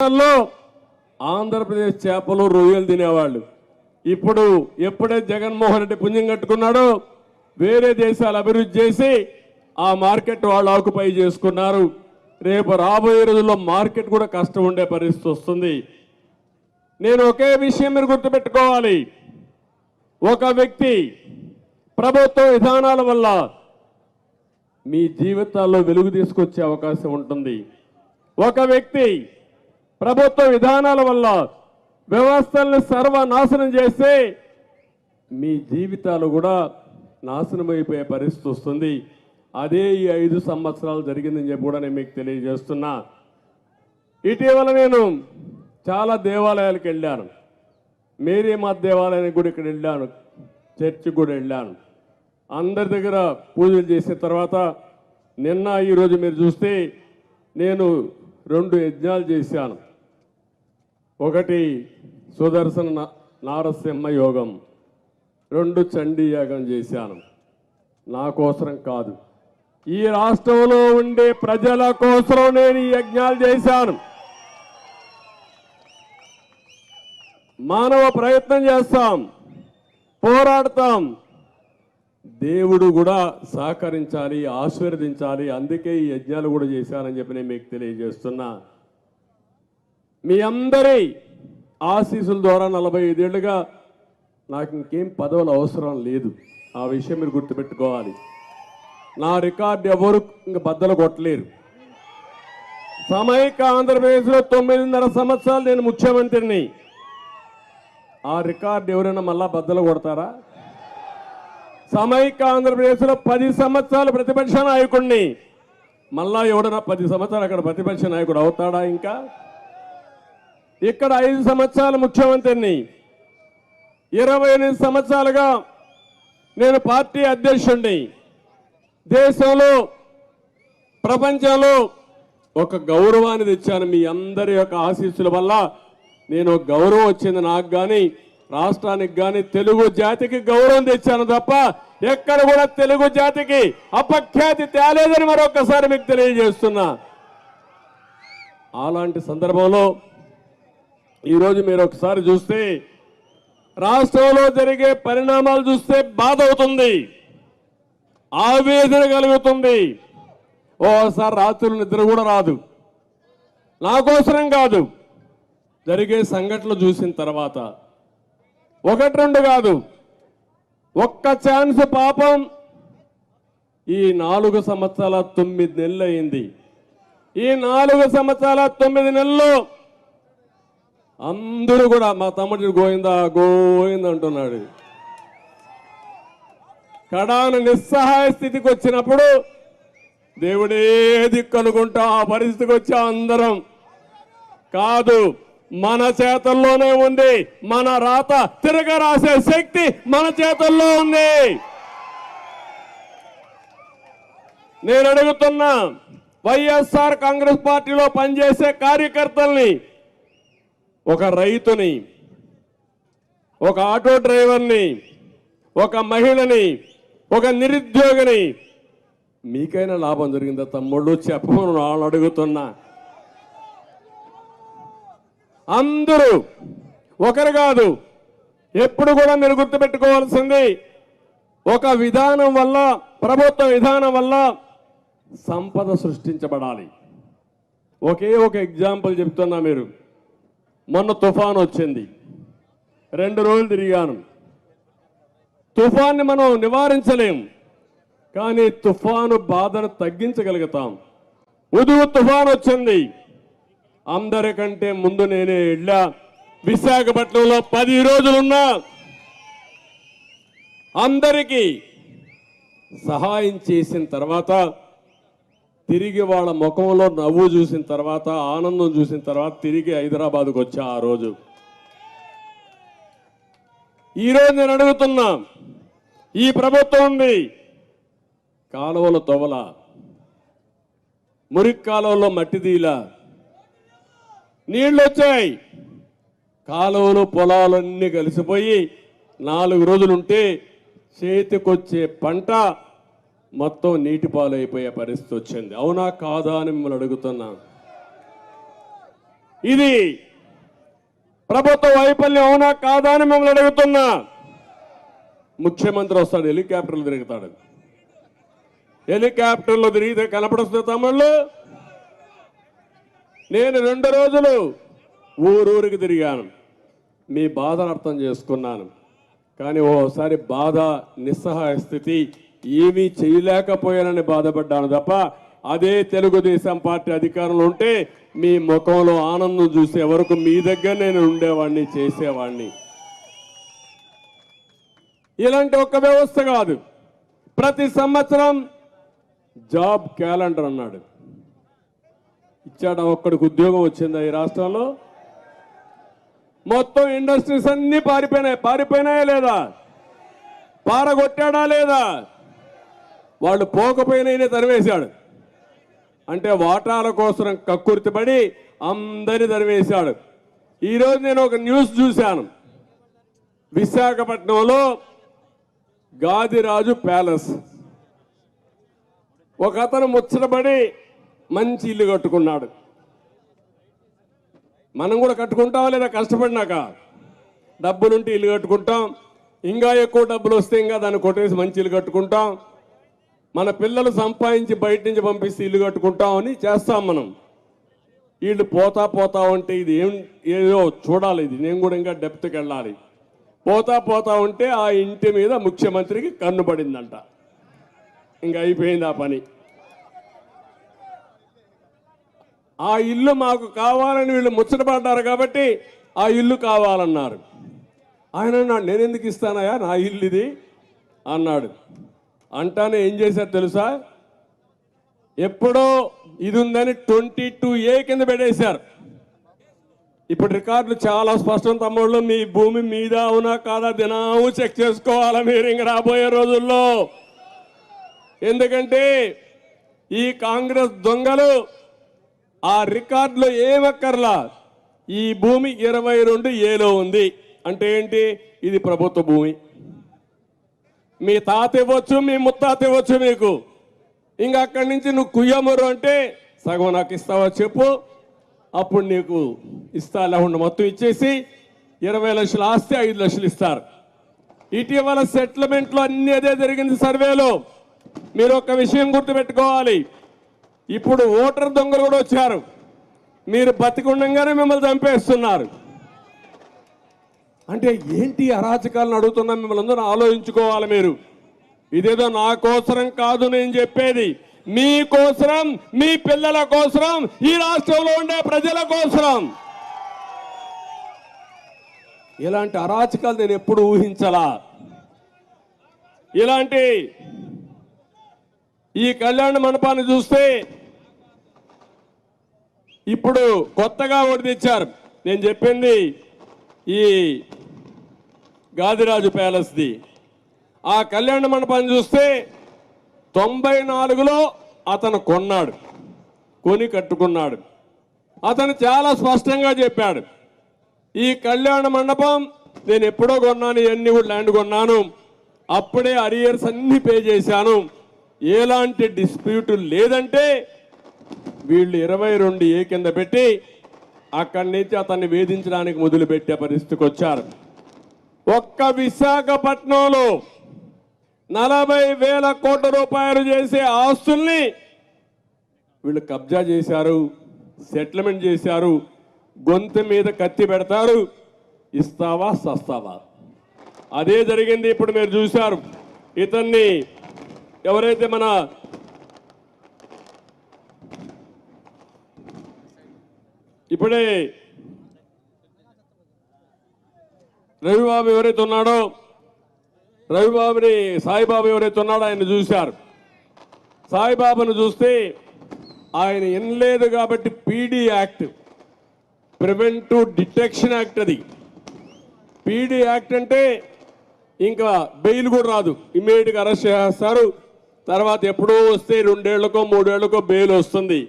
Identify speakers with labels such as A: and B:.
A: ఆంధ్రప్రదేశ్ చేపలు రొయ్యలు తినేవాళ్ళు. ఇప్పుడు ఎప్పుడైతే జగన్మోహన్ రెడ్డి పుణ్యం కట్టుకున్నాడో వేరే దేశాలు అభివృద్ధి చేసి ఆ మార్కెట్ వాళ్ళు ఆక్యుపై చేసుకున్నారు. రేపు రాబోయే రోజుల్లో మార్కెట్ కూడా కష్టం ఉండే పరిస్థితి వస్తుంది. నేను ఒకే విషయం మీరు గుర్తుపెట్టుకోవాలి. ఒక వ్యక్తి ప్రభుత్వ విధానాల వల్ల మీ జీవితాల్లో వెలుగు తీసుకొచ్చే అవకాశం ఉంటుంది. ఒక వ్యక్తి ప్రభుత్వ విధానాల వల్ల వ్యవస్థలను సర్వనాశనం చేస్తే మీ జీవితాలు కూడా నాశనం అయిపోయే పరిస్థితి వస్తుంది. అదే ఈ 5 సంవత్సరాలు జరిగిందని చెప్పి కూడా నేను మీకు తెలియజేస్తున్నా. ఇటీవల నేను చాలా దేవాలయాలకు వెళ్ళాను. మేరీమాత దేవాలయానికి కూడా ఇక్కడ వెళ్ళాను, చర్చికి కూడా వెళ్ళాను. అందరి దగ్గర పూజలు చేసిన తర్వాత నిన్న ఈరోజు మీరు చూస్తే నేను 2 యజ్ఞాలు చేశాను. ఒకటి సుదర్శన నారసింహ యోగం, 2 చండీ యాగం చేశాను. నా కోసరం కాదు, ఈ రాష్ట్రంలో ఉండే ప్రజల కోసం నేను ఈ యజ్ఞాలు చేశాను. మానవ ప్రయత్నం చేస్తాం, పోరాడతాం, దేవుడు కూడా సహకరించాలి, ఆశీర్వదించాలి. అందుకే ఈ యజ్ఞాలు కూడా చేశానని చెప్పి నేను మీకు తెలియజేస్తున్నా. మీ అందరి ఆశీస్సుల ద్వారా 45 ఏళ్ళుగా నాకు ఇంకేం పదవులు అవసరం లేదు. ఆ విషయం మీరు గుర్తుపెట్టుకోవాలి. నా రికార్డు ఎవరు ఇంక బద్దలు కొట్టలేరు. సమైక్య ఆంధ్రప్రదేశ్లో 9.5 సంవత్సరాలు నేను ముఖ్యమంత్రిని. ఆ రికార్డు ఎవరైనా మళ్ళా బద్దలు కొడతారా? సమైక్య ఆంధ్రప్రదేశ్లో 10 సంవత్సరాలు ప్రతిపక్ష నాయకుడిని. మళ్ళా ఎవడన్నా 10 సంవత్సరాలు అక్కడ ప్రతిపక్ష నాయకుడు అవుతాడా? ఇంకా ఇక్కడ 5 సంవత్సరాలు ముఖ్యమంత్రిని, 28 సంవత్సరాలుగా నేను పార్టీ అధ్యక్షుడిని. దేశంలో ప్రపంచంలో ఒక గౌరవాన్ని తెచ్చాను. మీ అందరి యొక్క ఆశీస్సుల వల్ల నేను గౌరవం వచ్చింది నాకు కానీ, రాష్ట్రానికి కానీ, తెలుగు జాతికి గౌరవం తెచ్చాను తప్ప ఎక్కడ కూడా తెలుగు జాతికి అపఖ్యాతి తేలేదని మరొకసారి మీకు తెలియజేస్తున్నా. అలాంటి సందర్భంలో ఈరోజు మీరు ఒకసారి చూస్తే రాష్ట్రంలో జరిగే పరిణామాలు చూస్తే బాధ అవుతుంది, ఆవేదన కలుగుతుంది. ఓసారి రాత్రులు నిద్ర కూడా రాదు. నా కోసరం కాదు, జరిగే సంఘటనలు చూసిన తర్వాత 1-2 కాదు, ఒక్క ఛాన్స్ పాపం ఈ 4 సంవత్సరాల 9 నెలలు అయింది. ఈ 4 సంవత్సరాల 9 నెలల్లో అందరూ కూడా మా తమ్ముడు గోవిందా గోవింద అంటున్నాడు. కడాన నిస్సహాయ స్థితికి వచ్చినప్పుడు దేవుడే దిక్కు అనుకుంటా ఆ పరిస్థితికి వచ్చా. అందరం కాదు, మన చేతల్లోనే ఉంది. మన రాత తిరగ రాసే శక్తి మన చేతల్లో ఉంది. నేను అడుగుతున్నా, వైఎస్ఆర్ కాంగ్రెస్ పార్టీలో పనిచేసే కార్యకర్తల్ని, ఒక రైతుని, ఒక ఆటో డ్రైవర్ని, ఒక మహిళని, ఒక నిరుద్యోగిని, మీకైనా లాభం జరిగిందా తమ్ముళ్ళు? చెప్పమని వాళ్ళు అడుగుతున్నా. అందరూ ఒకరు కాదు, ఎప్పుడు కూడా మీరు గుర్తుపెట్టుకోవాల్సింది, ఒక విధానం వల్ల, ప్రభుత్వ విధానం వల్ల సంపద సృష్టించబడాలి. ఒకే ఒక ఎగ్జాంపుల్ చెప్తున్నా. మీరు మొన్న తుఫాను వచ్చింది, 2 రోజులు తిరిగాను. తుఫాన్ని మనం నివారించలేం, కానీ తుఫాను బాధను తగ్గించగలుగుతాం. ఉదుగు తుఫాను వచ్చింది, అందరికంటే ముందు నేనే వెళ్ళా. విశాఖపట్నంలో 10 రోజులున్నా అందరికీ సహాయం చేసిన తర్వాత, తిరిగి వాళ్ళ ముఖంలో నవ్వు చూసిన తర్వాత, ఆనందం చూసిన తర్వాత తిరిగి హైదరాబాద్కు వచ్చా. ఆ రోజు ఈరోజు నేను అడుగుతున్నా, ఈ ప్రభుత్వం ఉంది, కాలువలు తవ్వల, మురికి కాలువల్లో మట్టి తీలా, నీళ్ళు వచ్చాయి, కాలువలు పొలాలన్నీ కలిసిపోయి 4 రోజులుంటే చేతికొచ్చే పంట మొత్తం నీటి పాలైపోయే పరిస్థితి వచ్చింది. అవునా కాదా అని మిమ్మల్ని అడుగుతున్నా. ఇది ప్రభుత్వ వైఫల్యం అవునా కాదా అని మిమ్మల్ని అడుగుతున్నా. ముఖ్యమంత్రి వస్తాడు, హెలికాప్టర్లు తిరుగుతాడు. హెలికాప్టర్లో తిరిగితే కనపడుతుంది తమ్ముళ్ళు. నేను 2 రోజులు ఊరూరికి తిరిగాను, మీ బాధను అర్థం చేసుకున్నాను. కానీ ఓసారి బాధ, నిస్సహాయ స్థితి, ఏమీ చేయలేకపోయానని బాధపడ్డాను తప్ప అదే తెలుగుదేశం పార్టీ అధికారంలో ఉంటే మీ ముఖంలో ఆనందం చూసే వరకు మీ దగ్గర నేను ఉండేవాడిని, చేసేవాడిని. ఇలాంటి ఒక్క వ్యవస్థ కాదు, ప్రతి సంవత్సరం జాబ్ క్యాలెండర్ అన్నాడు. ఇచ్చాడా? ఒక్కడికి ఉద్యోగం వచ్చిందా ఈ రాష్ట్రంలో? మొత్తం ఇండస్ట్రీస్ అన్ని పారిపోయినాయా లేదా? పారగొట్టాడా లేదా? వాళ్ళు పోకపోయినా తరివేశాడు. అంటే వాటాల కోసం కక్కుర్తిపడి అందరినీ తరివేశాడు. ఈరోజు నేను ఒక న్యూస్ చూశాను. విశాఖపట్నంలో గాదిరాజు ప్యాలెస్, ఒక అతను ముచ్చటపడి మంచి ఇల్లు కట్టుకున్నాడు. మనం కూడా కట్టుకుంటామా లేదా? కష్టపడినాక డబ్బులుంటే ఇల్లు కట్టుకుంటాం, ఇంకా ఎక్కువ డబ్బులు వస్తే ఇంకా దాన్ని కొట్టేసి మంచి ఇల్లు కట్టుకుంటాం. మన పిల్లలు సంపాదించి బయట నుంచి పంపిస్తే ఇల్లు కట్టుకుంటామని చేస్తాం మనం. వీళ్ళు పోతా ఉంటే ఇది ఏదో చూడాలి, ఇది నేను కూడా ఇంకా డెప్త్కి వెళ్ళాలి. పోతా ఉంటే ఆ ఇంటి మీద ముఖ్యమంత్రికి కన్ను పడిందంట. ఇంకా అయిపోయింది ఆ పని. ఆ ఇల్లు మాకు కావాలని వీళ్ళు ముచ్చటపడ్డారు కాబట్టి ఆ ఇల్లు కావాలన్నారు. ఆయన అన్నాడు, నేను ఎందుకు ఇస్తానయా, నా ఇల్లు ఇది అన్నాడు. అంటానే ఏం చేశారు తెలుసా? ఎప్పుడో ఇది ఉందని 22A కింద పెట్టేశారు. ఇప్పుడు రికార్డులు చాలా స్పష్టం తమ్ముళ్ళు. మీ భూమి మీద అవునా కాదా దినాము చెక్ చేసుకోవాలా మీరు ఇంక రాబోయే రోజుల్లో. ఎందుకంటే ఈ కాంగ్రెస్ దొంగలు ఆ రికార్డులో ఏమక్కర్లా, ఈ భూమి 22A ఉంది అంటే ఏంటి? ఇది ప్రభుత్వ భూమి. మీ తాత ఇవ్వచ్చు, మీ ముత్తాత ఇవ్వచ్చు మీకు. ఇంకా అక్కడి నుంచి నువ్వు కుయ్యమరు అంటే సగం నాకు ఇస్తావా చెప్పు, అప్పుడు నీకు ఇస్తా. లేకుండా మొత్తం ఇచ్చేసి 20 లక్షల ఆస్తి 5 లక్షలు ఇస్తారు. ఇటీవల సెటిల్మెంట్లో అన్ని అదే జరిగింది సర్వేలో. మీరు ఒక విషయం గుర్తుపెట్టుకోవాలి, ఇప్పుడు ఓటర్ దొంగలు కూడా వచ్చారు. మీరు బతికుండగానే మిమ్మల్ని చంపేస్తున్నారు. అంటే ఏంటి అరాచకాలను అడుగుతున్నా మిమ్మల్ని అందరూ ఆలోచించుకోవాలి మీరు. ఇదేదో నా కోసరం కాదు నేను చెప్పేది, మీ కోసరం, మీ పిల్లల కోసరం, ఈ రాష్ట్రంలో ఉండే ప్రజల కోసరం. ఇలాంటి అరాచకాలు నేను ఎప్పుడు ఊహించలా. ఇలాంటి ఈ కళ్యాణ మండపాన్ని చూస్తే ఇప్పుడు కొత్తగా ఒకటి తెచ్చారు. నేను చెప్పింది ఈ గాదిరాజు ప్యాలెస్ది. ఆ కళ్యాణ మండపాన్ని చూస్తే 94లో అతను కొన్నాడు, కొని కట్టుకున్నాడు. అతను చాలా స్పష్టంగా చెప్పాడు, ఈ కళ్యాణ మండపం నేను ఎప్పుడో కొన్నాను, ఇవన్నీ కూడా ల్యాండ్ కొన్నాను, అప్పుడే అరియర్స్ అన్ని పే చేశాను, ఎలాంటి డిస్ప్యూట్ లేదంటే వీళ్ళు 22A కింద పెట్టి అక్కడి నుంచి అతన్ని వేధించడానికి మొదలుపెట్టే పరిస్థితికి వచ్చారు. ఒక్క విశాఖపట్నంలో 40,000 కోట్ల రూపాయలు చేసే ఆస్తుల్ని వీళ్ళు కబ్జా చేశారు, సెటిల్మెంట్ చేశారు. గొంతు మీద కత్తి పెడతారు, ఇస్తావా సస్తావా. అదే జరిగింది. ఇప్పుడు మీరు చూశారు, ఇతన్ని ఎవరైతే మన ఇప్పుడే రవిబాబు ఎవరైతే ఉన్నాడో, రవిబాబుని సాయిబాబు ఎవరైతే ఉన్నాడో ఆయన చూశారు. సాయిబాబును చూస్తే ఆయన ఎనలేదు కాబట్టి PD act, preventive detection act, అది పీడీ యాక్ట్ అంటే ఇంకా బెయిల్ కూడా రాదు, ఇమ్మీడియట్గా అరెస్ట్ చేస్తారు. తర్వాత ఎప్పుడో వస్తే 2 ఏళ్లకో 3 ఏళ్లకో బెయిల్ వస్తుంది.